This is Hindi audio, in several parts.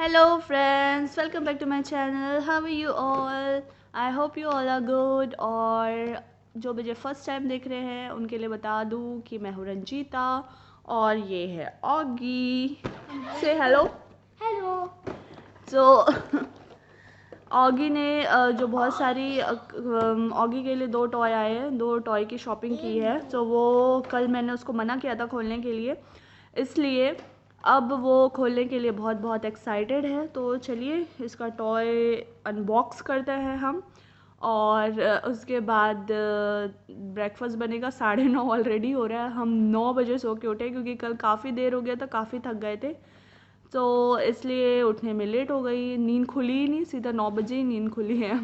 Hello friends, welcome back to my channel. How are you all? I hope you all are good. और जो मुझे फर्स्ट टाइम देख रहे हैं उनके लिए बता दूं कि मैं हूँ रंजीता और ये है ऑगी. से हेलो. हेलो. तो ऑगी ने जो बहुत सारी ऑगी के लिए 2 टॉय आए हैं, 2 टॉय की शॉपिंग की है. तो वो कल मैंने उसको मना किया था खोलने के लिए, इसलिए अब वो खोलने के लिए बहुत बहुत एक्साइटेड है. तो चलिए इसका टॉय अनबॉक्स करते हैं हम और उसके बाद ब्रेकफास्ट बनेगा. 9:30 ऑलरेडी हो रहा है. हम 9 बजे सो के उठे क्योंकि कल काफ़ी देर हो गया था, काफ़ी थक गए थे, तो इसलिए उठने में लेट हो गई. नींद खुली ही नहीं, सीधा 9 बजे ही नींद खुली है.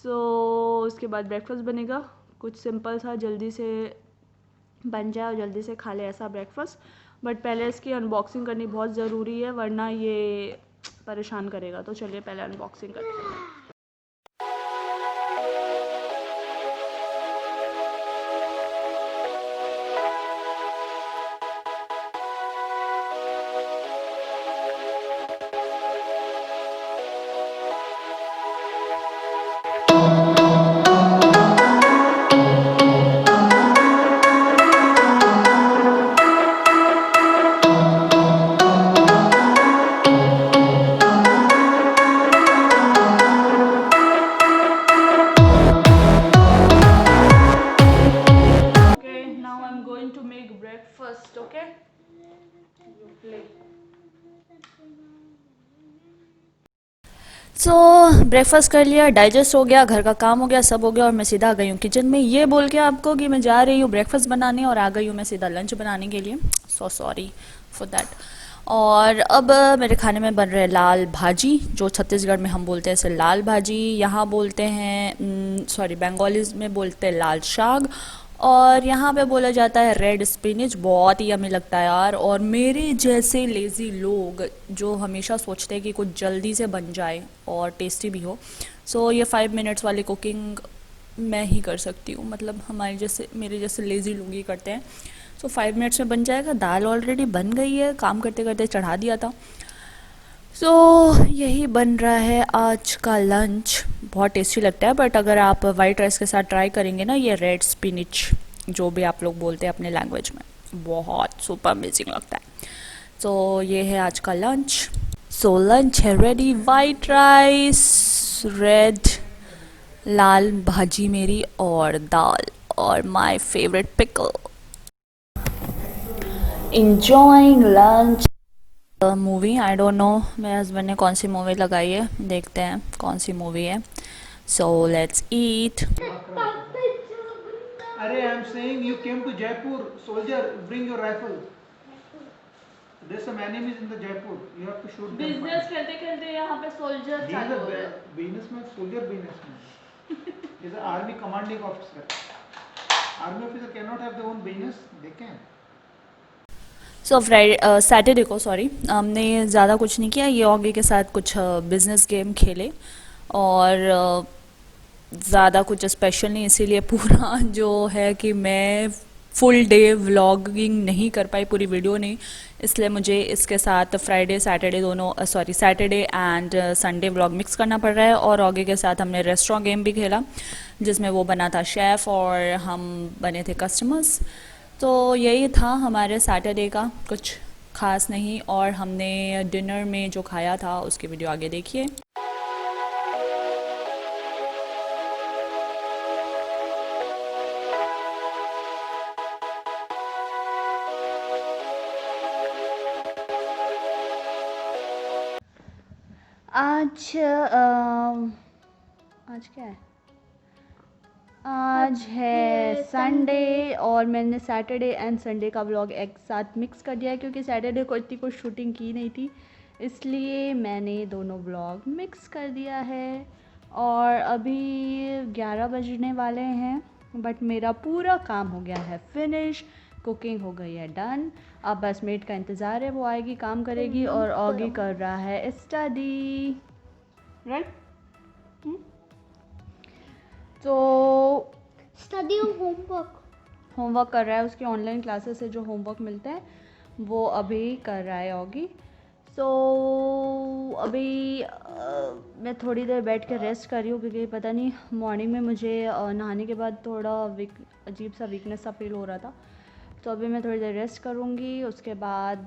तो उसके बाद ब्रेकफास्ट बनेगा, कुछ सिंपल सा जल्दी से बन जाए और जल्दी से खा ले ऐसा ब्रेकफास्ट. बट पहले इसकी अनबॉक्सिंग करनी बहुत ज़रूरी है वरना ये परेशान करेगा. तो चलिए पहले अनबॉक्सिंग करते हैं. breakfast. Okay, you play. Breakfast कर लिया, डाइजेस्ट हो गया, घर का काम हो गया, सब हो गया और मैं सीधा आ गई हूँ किचन में ये बोल के आपको कि मैं जा रही हूँ ब्रेकफास्ट बनाने और आ गई हूँ मैं सीधा लंच बनाने के लिए. So sorry for that. और अब मेरे खाने में बन रहे हैं लाल भाजी, जो छत्तीसगढ़ में हम बोलते हैं इसे लाल भाजी, यहाँ बोलते हैं सॉरी बंगालीज में बोलते हैं लाल शाग, और यहाँ पे बोला जाता है रेड स्पिनिच. बहुत ही यमी लगता है यार. और मेरे जैसे लेज़ी लोग जो हमेशा सोचते हैं कि कुछ जल्दी से बन जाए और टेस्टी भी हो, सो ये 5 मिनट्स वाली कुकिंग मैं ही कर सकती हूँ. मतलब हमारे जैसे मेरे जैसे लेज़ी लोग ही करते हैं. सो 5 मिनट्स में बन जाएगा. दाल ऑलरेडी बन गई है, काम करते करते चढ़ा दिया था. यही बन रहा है आज का लंच. बहुत टेस्टी लगता है, बट अगर आप वाइट राइस के साथ ट्राई करेंगे ना ये रेड स्पिनिच जो भी आप लोग बोलते हैं अपने लैंग्वेज में, बहुत सुपर अमेजिंग लगता है. ये है आज का लंच. लंच है रेडी. वाइट राइस, रेड लाल भाजी मेरी और दाल और my favourite pickle. enjoying lunch. Movie I don't know मेरे हस्बैंड ने कौन सी मूवी लगाई है, देखते हैं कौन सी मूवी है. So let's eat. अरे I am saying you came to Jaipur soldier bring your rifle. There's some enemies in the Jaipur. You have to shoot them. Business खेलते खेलते यहाँ पे सोल्जर चालू हो गया. Businessman, soldier businessman. He's an army commanding officer. Army officer cannot have their own business. They can. Saturday को सॉरी हमने ज़्यादा कुछ नहीं किया. ये ऑगी के साथ कुछ बिजनेस गेम खेले और ज़्यादा कुछ स्पेशल नहीं, इसीलिए पूरा जो है कि मैं फुल डे व्लॉगिंग नहीं कर पाई, पूरी वीडियो नहीं. इसलिए मुझे इसके साथ फ्राइडे सैटरडे दोनों Saturday and Sunday vlog mix करना पड़ रहा है. और ऑगी के साथ हमने रेस्टोरेंट गेम भी खेला जिसमें वो बना था शेफ़ और हम बने थे कस्टमर्स. तो यही था हमारे सैटरडे का, कुछ ख़ास नहीं. और हमने डिनर में जो खाया था उसकी वीडियो आगे देखिए. आज क्या है? आज है संडे और मैंने सैटरडे एंड संडे का व्लॉग एक साथ मिक्स कर दिया है क्योंकि सैटरडे को इतनी कुछ शूटिंग की नहीं थी, इसलिए मैंने दोनों व्लॉग मिक्स कर दिया है. और अभी 11 बजने वाले हैं बट मेरा पूरा काम हो गया है फिनिश. कुकिंग हो गई है डन. अब बस मेट का इंतज़ार है, वो आएगी काम करेगी. और ऑगी कर रहा है स्टडी, राइट. तो स्टडी और होमवर्क कर रहा है. उसकी ऑनलाइन क्लासेस से जो होमवर्क मिलता है वो अभी कर रहा है ऑगी. अभी मैं थोड़ी देर बैठ के रेस्ट कर रही हूँ क्योंकि पता नहीं मॉर्निंग में मुझे नहाने के बाद थोड़ा अजीब सा वीकनेस सा फील हो रहा था। तो अभी मैं थोड़ी देर रेस्ट करूँगी, उसके बाद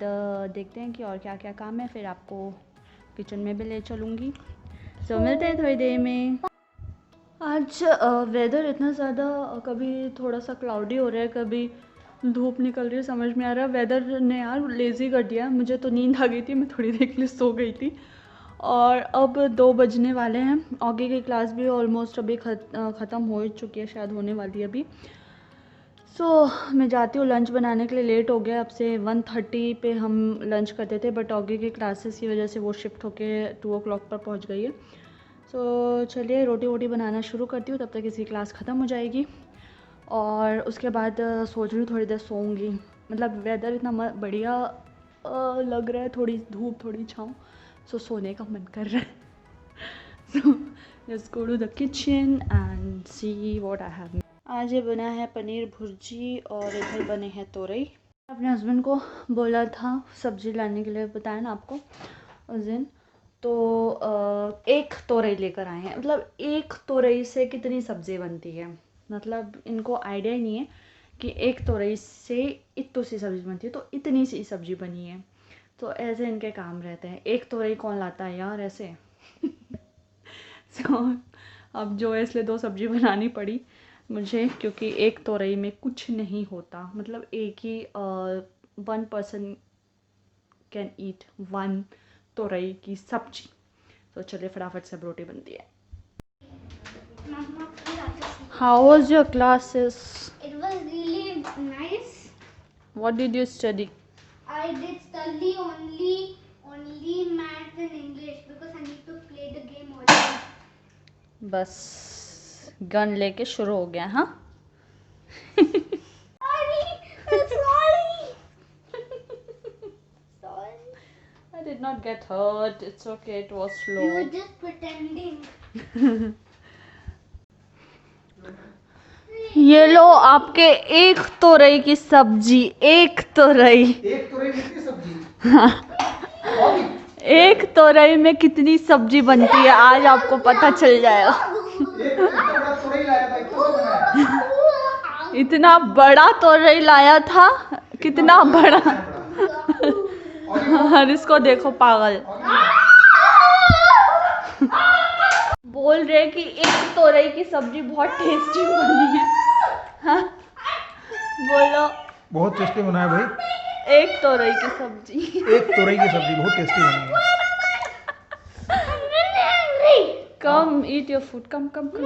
देखते हैं कि और क्या क्या काम है, फिर आपको किचन में भी ले चलूँगी। तो मिलते हैं थोड़ी देर में। आज वेदर इतना ज़्यादा कभी थोड़ा सा क्लाउडी हो रहा है, कभी धूप निकल रही है, समझ में आ रहा है। वेदर ने यार लेज़ी कर दिया। मुझे तो नींद आ गई थी, मैं थोड़ी देर के लिए सो गई थी। और अब 2 बजने वाले हैं। ऑगी की क्लास भी ऑलमोस्ट अभी ख़त्म हो ही चुकी है, शायद होने वाली है अभी। मैं जाती हूँ लंच बनाने के लिए। लेट हो गया, अब से 1:30 पे हम लंच करते थे, बट ऑगी की क्लासेस की वजह से वो शिफ्ट होके 2 o'clock पर पहुँच गई है। चलिए रोटी वोटी बनाना शुरू करती हूँ, तब तक इसकी क्लास ख़त्म हो जाएगी। और उसके बाद सोच रही हूँ थोड़ी देर सोऊंगी। मतलब वेदर इतना बढ़िया लग रहा है, थोड़ी धूप थोड़ी छाँव, सोने का मन कर रहा है। So let's go to the kitchen and see what I have. आज ये बना है पनीर भुर्जी और इधर बने हैं तोरई। अपने हस्बैंड को बोला था सब्ज़ी लाने के लिए, बताया ना आपको उस दिन। तो एक तोरई लेकर आए हैं। मतलब एक तोरई से कितनी सब्ज़ी बनती है, मतलब इनको आइडिया ही नहीं है कि एक तोरई से इतनी सी सब्ज़ी बनती है। तो इतनी सी सब्ज़ी बनी है। तो ऐसे इनके काम रहते हैं। एक तोरई कौन लाता है यार ऐसे। अब जो है इसलिए 2 सब्ज़ी बनानी पड़ी मुझे, क्योंकि एक तोरई में कुछ नहीं होता। मतलब एक ही 1 person कैन ईट 1 तोरई की सब्जी। तो चलिए फटाफट से रोटी बनती है। How was your classes? It was really nice. What did you study? I did study only math and English because I need to play the game also. बस गन लेके शुरू हो गया। हाँ Sorry. Sorry. I did not get hurt. It's okay. It was slow. You were just pretending. ये लो आपके एक तोरई की सब्जी। एक तोरई। एक तोरई में कितनी सब्जी? ऑगी, एक तोरई में कितनी सब्जी बनती है आज आपको पता चल जाएगा। एक इतना बड़ा तोरई लाया था, इतना सा बनाया। इतना बड़ा तोरई लाया था, कितना बड़ा। और इसको देखो पागल। बोल रहे कि एक तोरई की सब्जी बहुत टेस्टी बनी है। हाँ? बोलो। बहुत टेस्टी बना है भाई। एक तोरई की सब्जी। एक तोरई की सब्जी बहुत टेस्टी बनी है। कम ईट योर फूड। कम कम कम।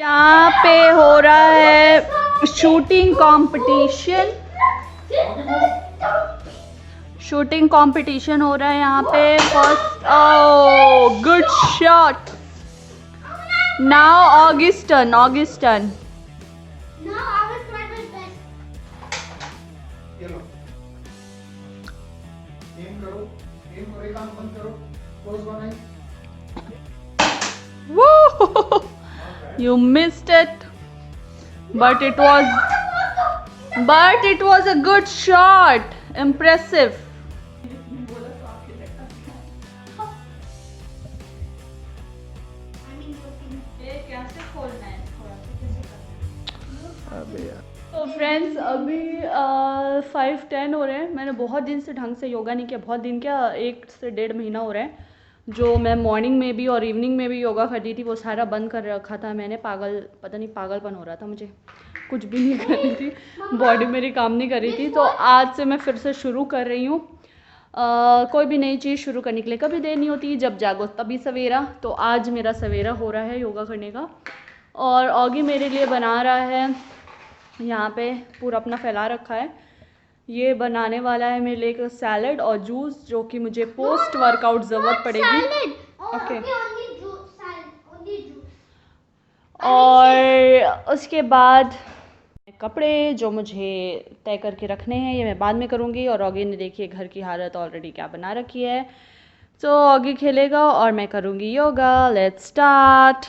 यहाँ पे हो रहा है शूटिंग कंपटीशन। शूटिंग कंपटीशन हो रहा है यहाँ पे। First oh good shot. Now ऑगिस्टन। ऑगिस्टन Now I will try my best. ये लो, एम करो, एक आंख बंद करो, close one I. Woo! You missed it, but it was a good shot. Impressive. तो फ्रेंड्स अभी 5:10 हो रहे हैं। मैंने बहुत दिन से ढंग से योगा नहीं किया। बहुत दिन क्या, 1 से 1.5 महीना हो रहा है। जो मैं मॉर्निंग में भी और इवनिंग में भी योगा करती थी वो सारा बंद कर रखा था मैंने। पता नहीं पागलपन हो रहा था मुझे, कुछ भी नहीं कर रही थी, बॉडी मेरी काम नहीं कर रही थी। तो आज से मैं फिर से शुरू कर रही हूँ। कोई भी नई चीज़ शुरू करने के लिए कभी देर नहीं होती, जब जागो तभी सवेरा। तो आज मेरा सवेरा हो रहा है योगा करने का। और ऑगी मेरे लिए बना रहा है, यहाँ पे पूरा अपना फैला रखा है। ये बनाने वाला है मेरे लिए एक सैलड और जूस, जो कि मुझे पोस्ट वर्कआउट ज़रूरत पड़ेगी। Okay. Okay. Only juice. Salad. Only juice. और उसके बाद कपड़े जो मुझे तय करके रखने हैं ये मैं बाद में करूँगी। और ऑगी ने देखिए घर की हालत ऑलरेडी क्या बना रखी है। तो ऑगी खेलेगा और मैं करूँगी yoga. Let's start.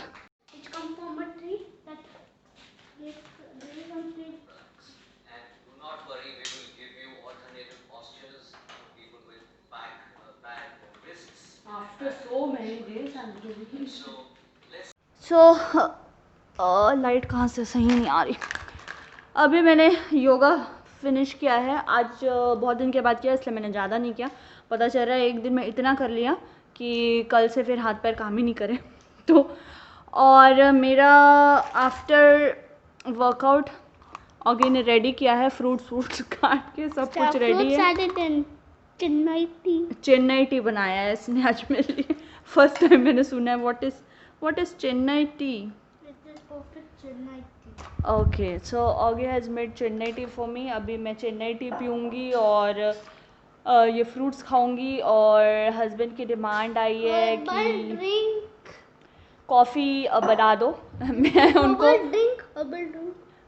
It comes from a tree. There is some tree. And do not worry, we will give you alternative postures for people with bad wrists. After so many days I'm doing. So let's So light कहाँ से सही नहीं आ रही. अभी मैंने योगा फिनिश किया है. आज बहुत दिन के बाद किया, इसलिए मैंने ज़्यादा नहीं किया. पता चल रहा है एक दिन में इतना कर लिया कि कल से फिर हाथ पैर काम ही नहीं करे. तो और मेरा आफ्टर वर्कआउट ऑगी ने रेडी किया है. फ्रूट्स काट के सब कुछ रेडी है. चेन्नई टी बनाया है इसने आज मेरे लिए. फर्स्ट टाइम मैंने सुना है. What is Chennai T. Okay, so Oggy has made Chennai T for me. अभी मैं चेन्नई टी पीऊँगी और ये फ्रूट्स खाऊंगी. और हस्बैंड की डिमांड आई है कि कॉफ़ी बना दो.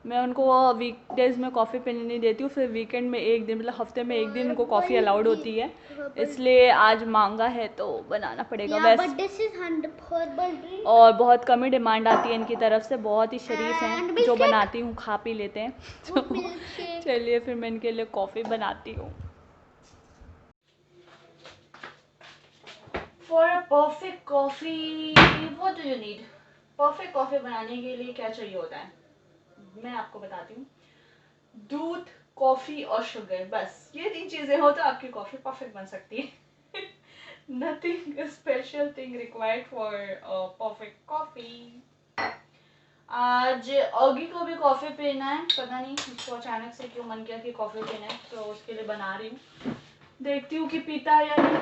मैं उनको वीकडेज़ में कॉफ़ी पीने नहीं देती हूँ. फिर वीकेंड में एक दिन, मतलब हफ्ते में एक दिन उनको कॉफ़ी अलाउड होती है. इसलिए आज मांगा है तो बनाना पड़ेगा. और बहुत कम ही डिमांड आती है इनकी तरफ से. बहुत ही शरीफ हैं, जो बनाती हूँ खा पी लेते हैं. तो चलिए फिर मैं इनके लिए कॉफ़ी बनाती हूँ. For a perfect coffee what do you need. Perfect coffee बनाने के लिए क्या चाहिए होता है मैं आपको बताती हूँ. दूध, कॉफ़ी और शुगर. बस ये 3 चीज़ें हो तो आपकी कॉफ़ी परफेक्ट बन सकती है. Nothing special thing required for perfect coffee. आज ऑगी को भी कॉफ़ी पीना है. पता नहीं उसको अचानक से क्यों मन किया कि कॉफ़ी पीना है, तो उसके लिए बना रही हूँ. देखती हूँ कि पीता है या नहीं.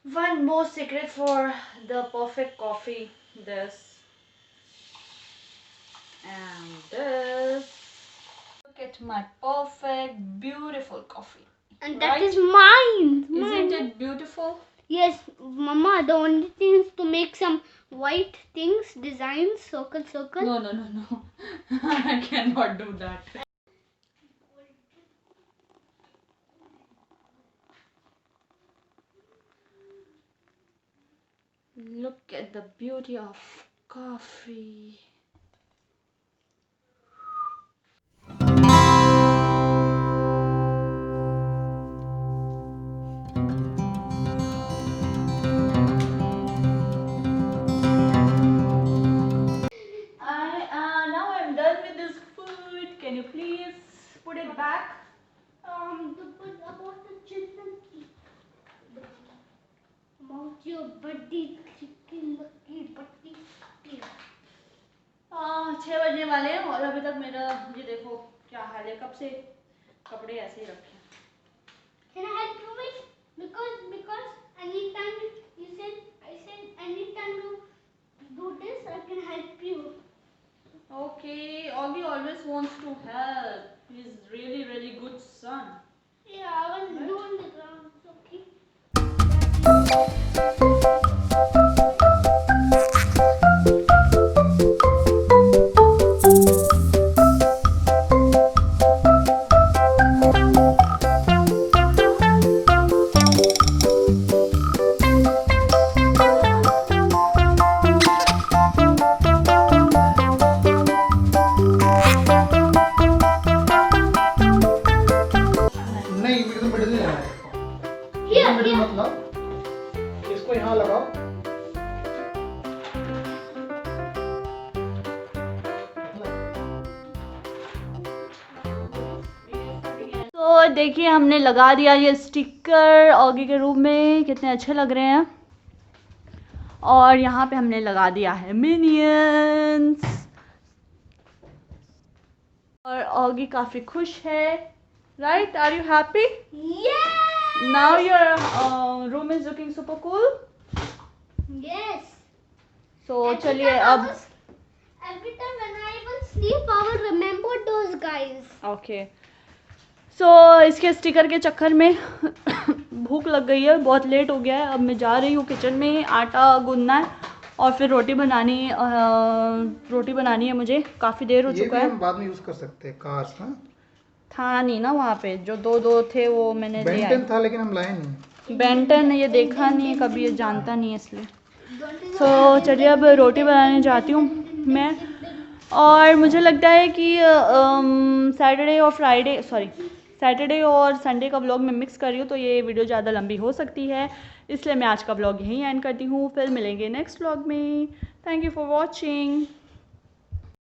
One more secret for the perfect coffee. This and this. Look at my perfect, beautiful coffee. And that Right? is mine. Isn't it beautiful? Yes, Mama. The only thing is to make some white things, designs, circle. No. I cannot do that. Look at the beauty of coffee. Now I'm done with this food. Can you please put it back? About the children. About your birthday, chicken, lucky birthday. 6 बजने वाले हैं और अभी तक मेरा ये देखो क्या हाल है. कब से कपड़े ऐसे ही रखे हैं. Can I help you with? Because I need time. I said I need time to do this. I can help you. Okay, Augie always wants to help. He's really good son. Yeah, I was doing the ground. Okay. नहीं एकदम मिडिल में लेना है. Here, middle here. मत लाओ. इसको यहाँ लगाओ. तो देखिए हमने लगा दिया ये स्टिकर ऑगी के रूम में. कितने अच्छे लग रहे हैं. और यहाँ पे हमने लगा दिया है मिनियंस. और ऑगी काफ़ी खुश है. Right, are you happy? Yeah. Now your room is looking super cool. Yes. तो चलिए अब. Every time when I will sleep, I will remember those guys. Okay, so इसके स्टिकर के चक्कर में भूख लग गई है. बहुत लेट हो गया है. अब मैं जा रही हूँ किचन में. आटा गूंदना है और फिर रोटी बनानी है मुझे. काफ़ी देर हो ये चुका भी है. हम बाद में यूज कर सकते हैं. काश ना था नहीं ना वहाँ पे. जो दो थे वो मैंने लिया बेंटन था लेकिन हम लाए नहीं. बेंटन ये देखा नहीं है कभी, ये जानता नहीं है इसलिए. सो चलिए अब रोटी बनाने जाती हूँ मैं. और मुझे लगता है कि सैटरडे और संडे का व्लॉग मैं मिक्स कर रही हूँ, तो ये वीडियो ज़्यादा लंबी हो सकती है. इसलिए मैं आज का व्लॉग यहीं एंड करती हूँ, फिर मिलेंगे नेक्स्ट व्लॉग में। Thank you for watching.